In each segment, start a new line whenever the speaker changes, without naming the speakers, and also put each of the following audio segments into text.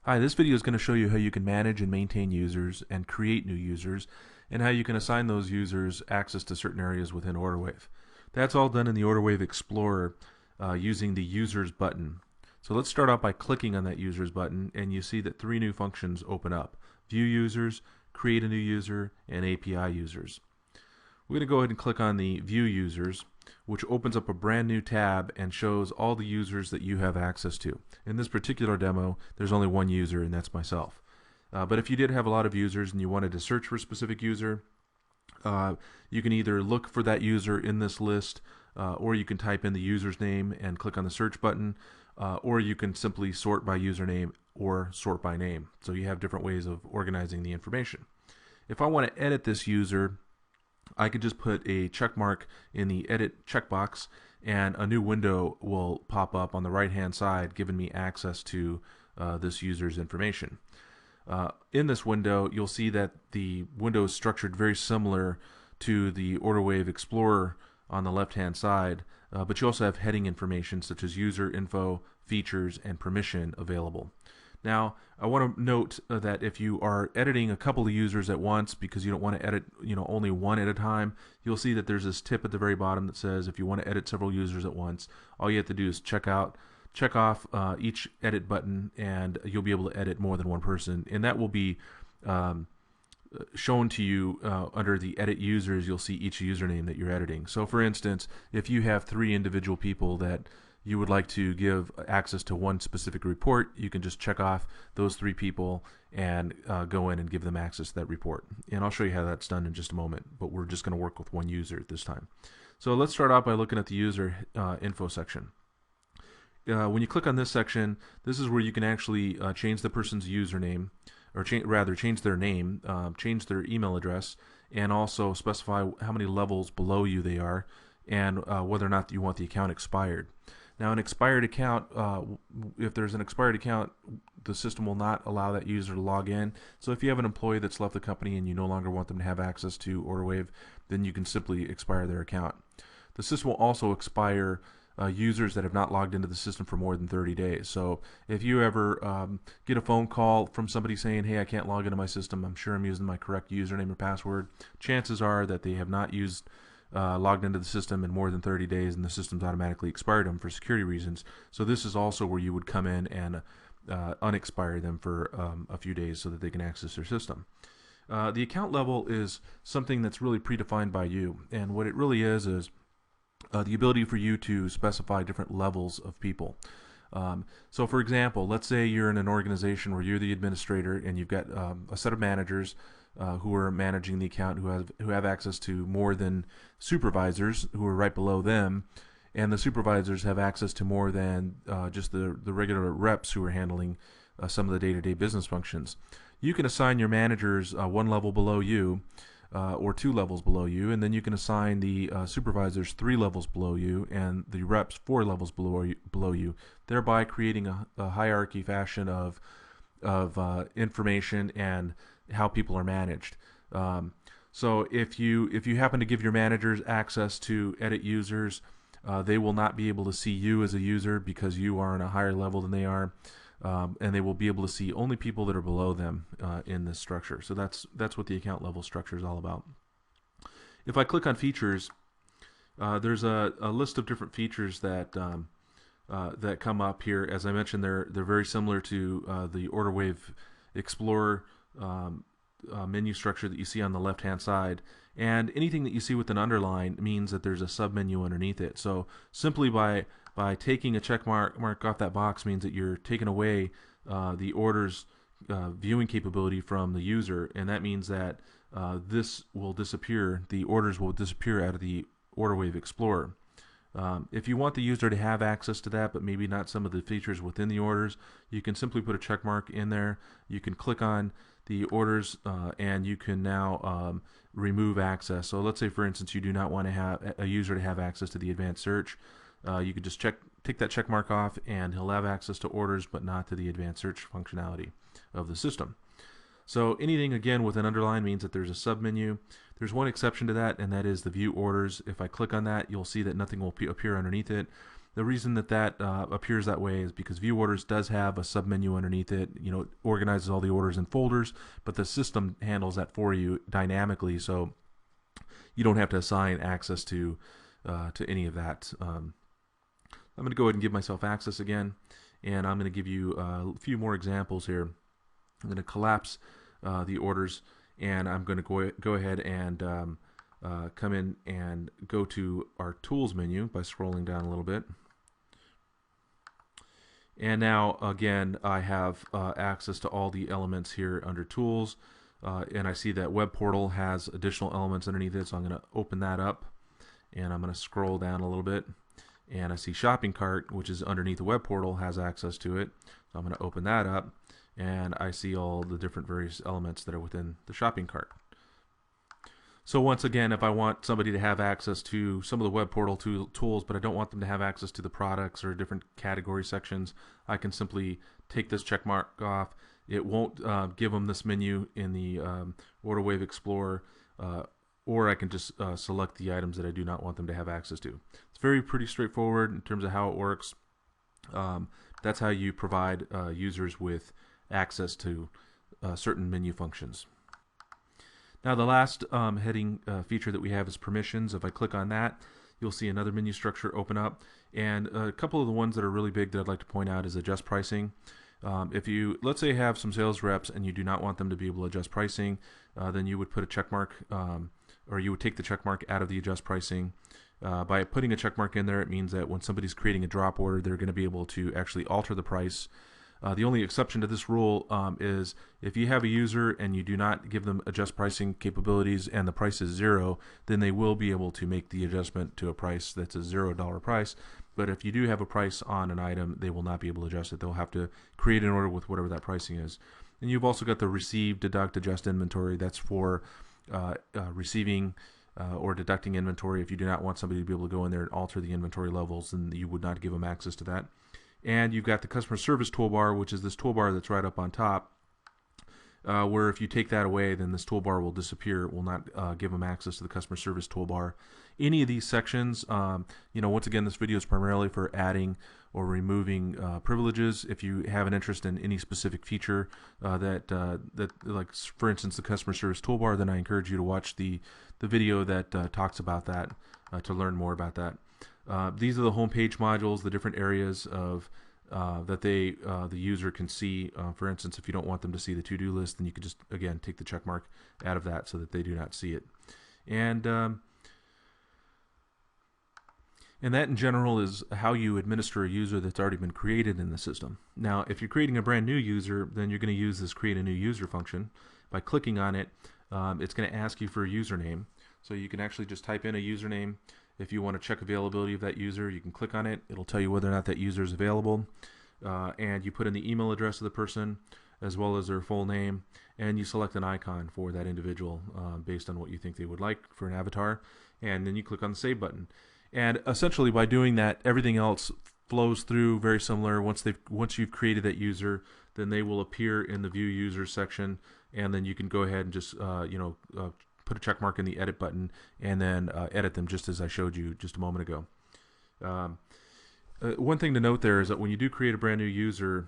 Hi, this video is going to show you how you can manage and maintain users and create new users, and how you can assign those users access to certain areas within Orderwave. That's all done in the Orderwave Explorer using the Users button. So let's start out by clicking on that Users button, and you see that three new functions open up: View Users, Create a New User, and API Users. We're going to go ahead and click on the View Users, which opens up a brand new tab and shows all the users that you have access to. In this particular demo, there's only one user, and that's myself. But if you did have a lot of users and you wanted to search for a specific user, you can either look for that user in this list, or you can type in the user's name and click on the search button, or you can simply sort by username or sort by name. So you have different ways of organizing the information. If I want to edit this user, I could just put a check mark in the edit checkbox, and a new window will pop up on the right hand side giving me access to this user's information. In this window, you'll see that the window is structured very similar to the Orderwave Explorer on the left hand side, but you also have heading information such as user info, features, and permission available. Now, I want to note that if you are editing a couple of users at once because you don't want to edit only one at a time, you'll see that there's this tip at the very bottom that says if you want to edit several users at once, all you have to do is check off each edit button, and you'll be able to edit more than one person, and that will be shown to you under the edit users. You'll see each username that you're editing. So for instance, if you have three individual people that you would like to give access to one specific report, you can just check off those three people and go in and give them access to that report. And I'll show you how that's done in just a moment, but we're just going to work with one user at this time. So let's start out by looking at the user info section. When you click on this section, this is where you can actually change the person's username, or change their name, change their email address, and also specify how many levels below you they are, and whether or not you want the account expired. Now, an expired account, if there's an expired account, the system will not allow that user to log in. So if you have an employee that's left the company and you no longer want them to have access to Orderwave, then you can simply expire their account. The system will also expire users that have not logged into the system for more than 30 days. So if you ever get a phone call from somebody saying, hey, I can't log into my system, I'm sure I'm using my correct username or password, chances are that they have not logged into the system in more than 30 days, and the system's automatically expired them for security reasons. So this is also where you would come in and unexpire them for a few days so that they can access their system. The account level is something that's really predefined by you, and what it really is the ability for you to specify different levels of people. So for example, let's say you're in an organization where you're the administrator and you've got a set of managers who are managing the account, who have access to more than supervisors who are right below them, and the supervisors have access to more than just the regular reps who are handling some of the day-to-day business functions. You can assign your managers one level below you, or two levels below you, and then you can assign the supervisors 3 levels below you and the reps 4 levels below you, thereby creating a hierarchy fashion of information and how people are managed. So if you happen to give your managers access to edit users, they will not be able to see you as a user because you are on a higher level than they are, and they will be able to see only people that are below them in this structure. So that's what the account level structure is all about. If I click on features, there's a list of different features that that come up here. As I mentioned, they're very similar to the Orderwave Explorer menu structure that you see on the left hand side, and anything that you see with an underline means that there's a submenu underneath it. So simply by taking a check mark off that box means that you're taking away the orders viewing capability from the user, and that means that this will disappear. The orders will disappear out of the Orderwave Explorer. If you want the user to have access to that, but maybe not some of the features within the orders, you can simply put a check mark in there. You can click on the orders, and you can now remove access. So let's say, for instance, you do not want to have a user to have access to the advanced search. You could just take that check mark off, and he'll have access to orders, but not to the advanced search functionality of the system. So anything, again, with an underline means that there's a submenu. There's one exception to that, and that is the view orders. If I click on that, you'll see that nothing will appear underneath it. The reason that appears that way is because view orders does have a submenu underneath it. It organizes all the orders in folders, but the system handles that for you dynamically, so you don't have to assign access to any of that. I'm going to go ahead and give myself access again, and I'm going to give you a few more examples here. I'm going to collapse the orders, and I'm going to go ahead and come in and go to our tools menu by scrolling down a little bit. And now again I have access to all the elements here under tools, and I see that web portal has additional elements underneath it, so I'm going to open that up, and I'm going to scroll down a little bit, and I see shopping cart, which is underneath the web portal, has access to it. So I'm going to open that up, and I see all the different various elements that are within the shopping cart. So once again, if I want somebody to have access to some of the web portal tools, but I don't want them to have access to the products or different category sections, I can simply take this check mark off. It won't give them this menu in the Orderwave Explorer, or I can just select the items that I do not want them to have access to. It's pretty straightforward in terms of how it works. That's how you provide users with access to certain menu functions. Now the last heading feature that we have is permissions. If I click on that, you'll see another menu structure open up, and a couple of the ones that are really big that I'd like to point out is adjust pricing. If you, let's say, have some sales reps and you do not want them to be able to adjust pricing, then you would put a check mark, or you would take the check mark out of the adjust pricing. By putting a check mark in there, it means that when somebody's creating a drop order, they're going to be able to actually alter the price. The only exception to this rule is if you have a user and you do not give them adjust pricing capabilities and the price is 0, then they will be able to make the adjustment to a price that's a $0 price. But if you do have a price on an item, they will not be able to adjust it. They'll have to create an order with whatever that pricing is. And you've also got the receive, deduct, adjust inventory. That's for receiving or deducting inventory. If you do not want somebody to be able to go in there and alter the inventory levels, then you would not give them access to that. And you've got the customer service toolbar, which is this toolbar that's right up on top, where if you take that away, then this toolbar will disappear. It will not give them access to the customer service toolbar. Any of these sections, once again, this video is primarily for adding or removing privileges. If you have an interest in any specific feature that like for instance the customer service toolbar, then I encourage you to watch the video that talks about that to learn more about that. These are the homepage modules, the different areas of that the user can see. For instance, if you don't want them to see the to-do list, then you can just again take the check mark out of that so that they do not see it. And that in general is how you administer a user that's already been created in the system. Now, if you're creating a brand new user, then you're going to use this create a new user function. By clicking on it, it's going to ask you for a username. So you can actually just type in a username. If you want to check availability of that user, you can click on it. It'll tell you whether or not that user is available. And you put in the email address of the person as well as their full name, and you select an icon for that individual based on what you think they would like for an avatar, and then you click on the save button. And essentially by doing that, everything else flows through very similar. Once you've created that user, then they will appear in the view users section, and then you can go ahead and just put a check mark in the edit button and then edit them just as I showed you just a moment ago. One thing to note there is that when you do create a brand new user,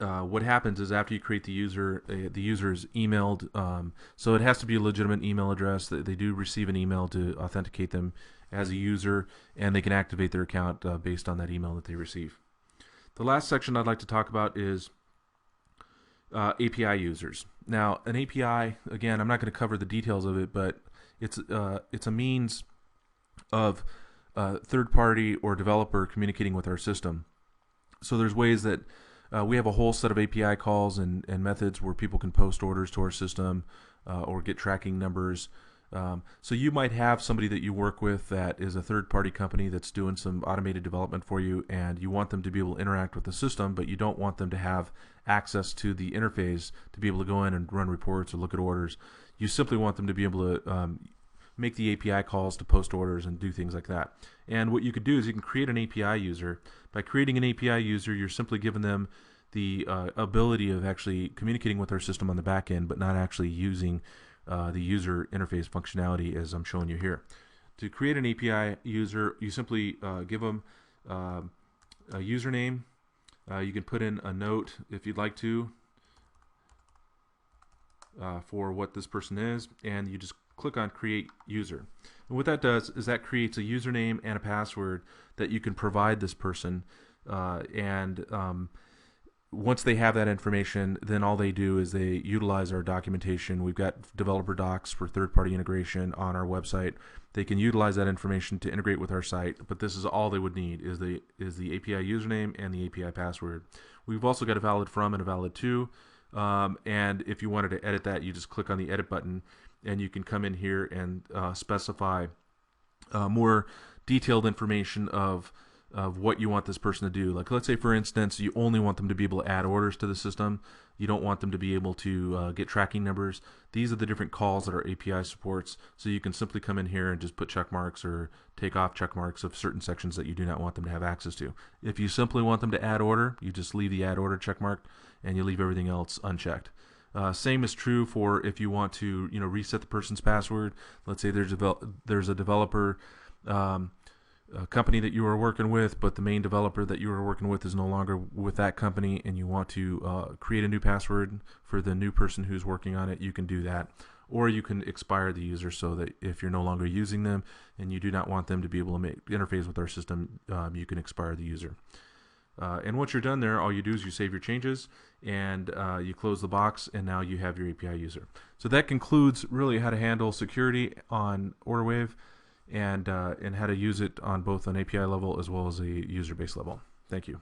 what happens is after you create the user is emailed, so it has to be a legitimate email address. They do receive an email to authenticate them as a user, and they can activate their account based on that email that they receive. The last section I'd like to talk about is API users. Now, an API, again, I'm not going to cover the details of it, but it's a means of third-party or developer communicating with our system. So there's ways that we have a whole set of API calls and methods where people can post orders to our system or get tracking numbers. So you might have somebody that you work with that is a third-party company that's doing some automated development for you, and you want them to be able to interact with the system, but you don't want them to have access to the interface to be able to go in and run reports or look at orders. You simply want them to be able to make the API calls to post orders and do things like that. And what you could do is you can create an API user. By creating an API user, you're simply giving them the ability of actually communicating with our system on the back end, but not actually using the user interface functionality as I'm showing you here. To create an API user, you simply give them a username. You can put in a note if you'd like to for what this person is, and you just click on create user. And what that does is that creates a username and a password that you can provide this person, once they have that information, then all they do is they utilize our documentation. We've got developer docs for third-party integration on our website. They can utilize that information to integrate with our site, but this is all they would need is the API username and the API password. We've also got a valid from and a valid to, and if you wanted to edit that, you just click on the edit button, and you can come in here and specify more detailed information of what you want this person to do. Like, let's say, for instance, you only want them to be able to add orders to the system. You don't want them to be able to get tracking numbers. These are the different calls that our API supports. So you can simply come in here and just put check marks or take off check marks of certain sections that you do not want them to have access to. If you simply want them to add order, you just leave the add order check mark and you leave everything else unchecked. Same is true for if you want to, reset the person's password. Let's say there's a developer company that you are working with, but the main developer that you are working with is no longer with that company, and you want to create a new password for the new person who's working on it, you can do that. Or you can expire the user so that if you're no longer using them and you do not want them to be able to interface with our system, you can expire the user. And once you're done there, all you do is you save your changes and you close the box, and now you have your API user. So that concludes really how to handle security on Orderwave, and how to use it on both an API level as well as a user base level. Thank you.